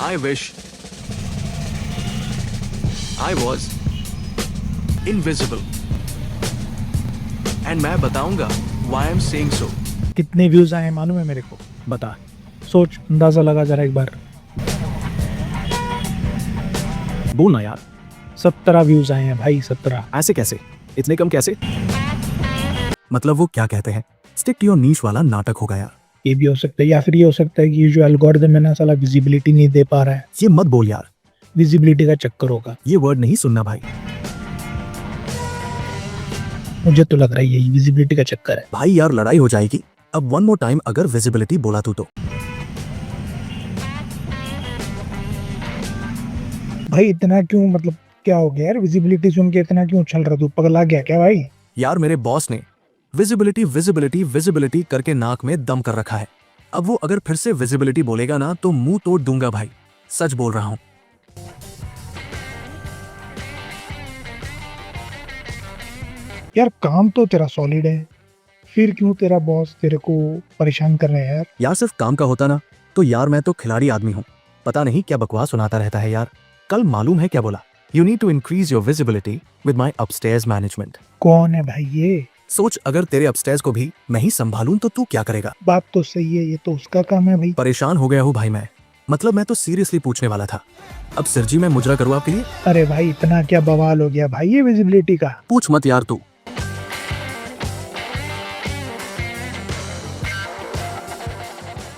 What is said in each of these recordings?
I wish I was invisible. And मैं बताऊंगा why I'm saying so. कितने views आए हैं मालूम है मेरे को? बता, सोच, अंदाजा लगा जरा एक बार। बोल ना यार। 17 व्यूज आए हैं भाई, 17। ऐसे कैसे? इतने कम कैसे? मतलब वो क्या कहते हैं, स्टिक टू योर नीश वाला नाटक होगा यार। ये भी हो सकता है, या फिर ये हो सकता है कि ये जो एल्गोरिदम है ना साला विजिबिलिटी नहीं दे पा रहा है। ये मत बोल यार, विजिबिलिटी का चक्कर होगा। ये वर्ड नहीं सुनना भाई। मुझे तो लग रहा है यही विजिबिलिटी का चक्कर है। भाई यार लड़ाई हो जाएगी। अब वन मोर टाइम अगर विजिबिलिटी बोला तू तो। भाई इतना क्यों, मतलब क्या हो गया यार? विजिबिलिटी सुन के इतना क्यों उछल रहा? तू पगला गया क्या भाई? यार मेरे बॉस ने विजिबिलिटी विजिबिलिटी विजिबिलिटी करके नाक में दम कर रखा है। अब वो अगर फिर से विजिबिलिटी बोलेगा ना तो मुंह तोड़ दूंगा भाई, सच बोल रहा हूं। यार काम तो तेरा सॉलिड है, फिर क्यों तेरा बॉस तेरे को परेशान कर रहा है यार? यार सिर्फ काम का होता ना तो यार मैं तो खिलाड़ी आदमी हूँ। पता नहीं क्या बकवास सुनाता रहता है यार। कल मालूम है क्या बोला? You need to increase your visibility with my upstairs management. कौन है भाई ये? सोच, अगर तेरे अपस्टेयर्स को भी मैं ही संभालूं तो तू क्या करेगा? बात तो सही है, ये तो उसका काम है भाई। परेशान हो गया हूँ भाई मैं। मतलब मैं तो सीरियसली पूछने वाला था। अब सिरजी में मुजरा करूँ आपके लिए? अरे भाई इतना क्या बवाल हो गया भाई ये विजिबिलिटी का? पूछ मत यार तू।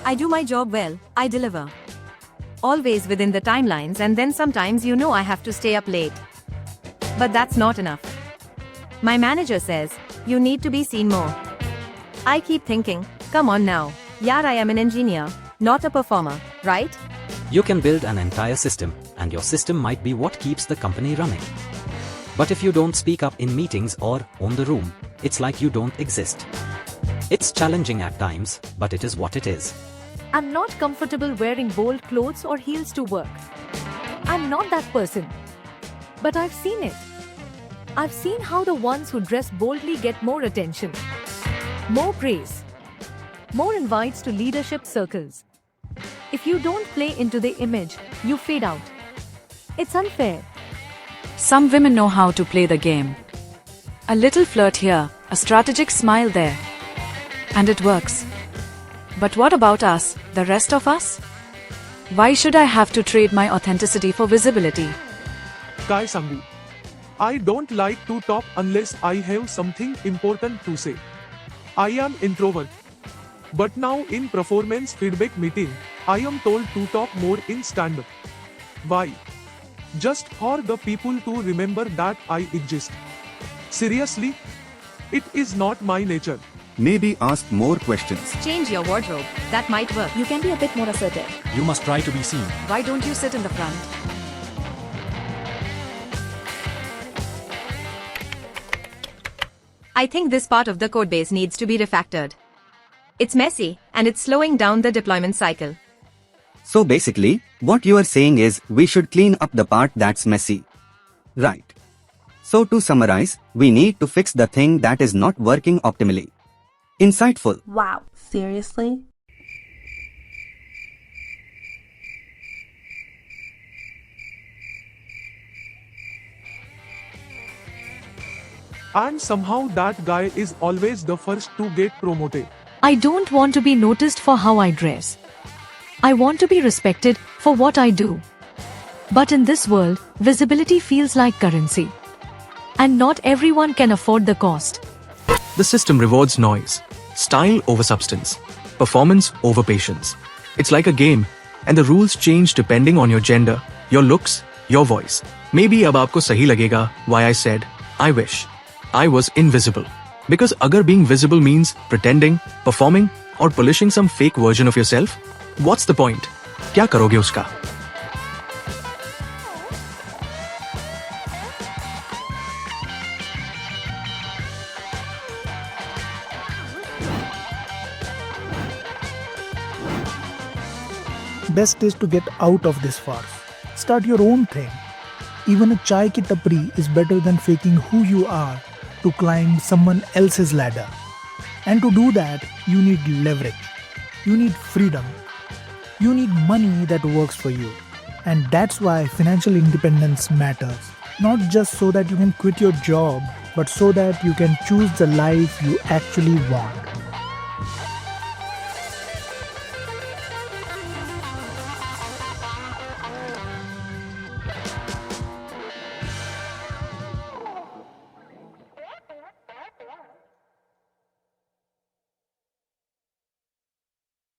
I do my job well, I deliver. Always within the timelines, and then sometimes I have to stay up late. But that's not enough. My manager says, you need to be seen more. I keep thinking, come on now. Yaar, I am an engineer, not a performer, right? You can build an entire system, and your system might be what keeps the company running. But if you don't speak up in meetings or on the room, it's like you don't exist. It's challenging at times, but it is what it is. I'm not comfortable wearing bold clothes or heels to work. I'm not that person. But I've seen it. I've seen how the ones who dress boldly get more attention, more praise, more invites to leadership circles. If you don't play into the image, you fade out. It's unfair. Some women know how to play the game. A little flirt here, a strategic smile there. And it works. But what about us, the rest of us? Why should I have to trade my authenticity for visibility? काय सांगू? I don't like to talk unless I have something important to say. I am introvert. But now in performance feedback meeting, I am told to talk more in stand-up. Why? Just for the people to remember that I exist. Seriously? It is not my nature. Maybe ask more questions. Change your wardrobe, that might work. You can be a bit more assertive. You must try to be seen. Why don't you sit in the front? I think this part of the codebase needs to be refactored. It's messy, and it's slowing down the deployment cycle. So basically, what you are saying is we should clean up the part that's messy. Right. So to summarize, we need to fix the thing that is not working optimally. Insightful. Wow, seriously? And somehow that guy is always the first to get promoted. I don't want to be noticed for how I dress. I want to be respected for what I do. But in this world, visibility feels like currency. And not everyone can afford the cost. The system rewards noise, style over substance, performance over patience. It's like a game, and the rules change depending on your gender, your looks, your voice. Maybe अब आपको सही लगेगा why I said, I wish I was invisible. Because अगर being visible means pretending, performing, or polishing some fake version of yourself, what's the point? क्या करोगे उसका? Best is to get out of this farce. Start your own thing. Even a chai ki tapri is better than faking who you are to climb someone else's ladder. And to do that, you need leverage. You need freedom. You need money that works for you. And that's why financial independence matters. Not just so that you can quit your job, but so that you can choose the life you actually want.